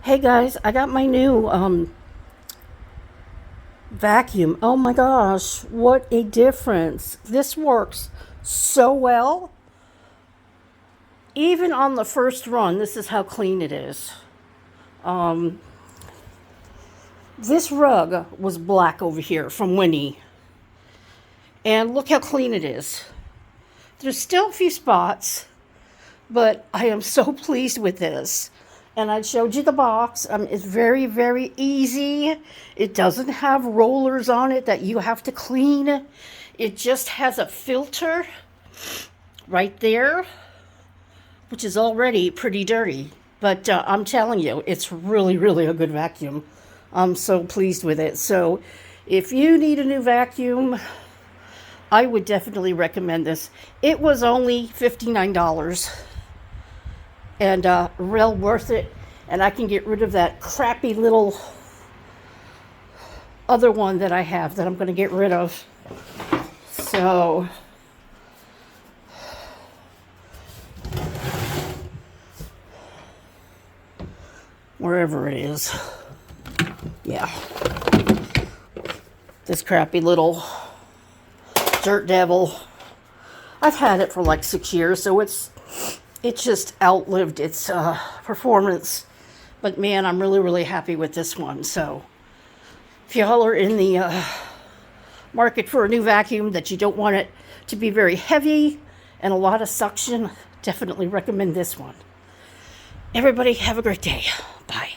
Hey guys, I got my new vacuum. Oh my gosh, what a difference. This works so well. Even on the first run, this is how clean it is. This rug was black over here from Winnie. And look how clean it is. There's still a few spots, but I am so pleased with this. And I showed you the box. It's very, very easy. It doesn't have rollers on it that you have to clean. It just has a filter right there, which is already pretty dirty. But I'm telling you, it's really, really a good vacuum. I'm so pleased with it. So if you need a new vacuum, I would definitely recommend this. It was only $59 and real worth it. And I can get rid of that crappy little other one that I have that I'm going to get rid of. So wherever it is. Yeah. This crappy little Dirt Devil. I've had it for like 6 years, so it's just outlived its performance. But man, I'm really, really happy with this one. So if y'all are in the market for a new vacuum that you don't want it to be very heavy and a lot of suction, definitely recommend this one. Everybody have a great day. Bye.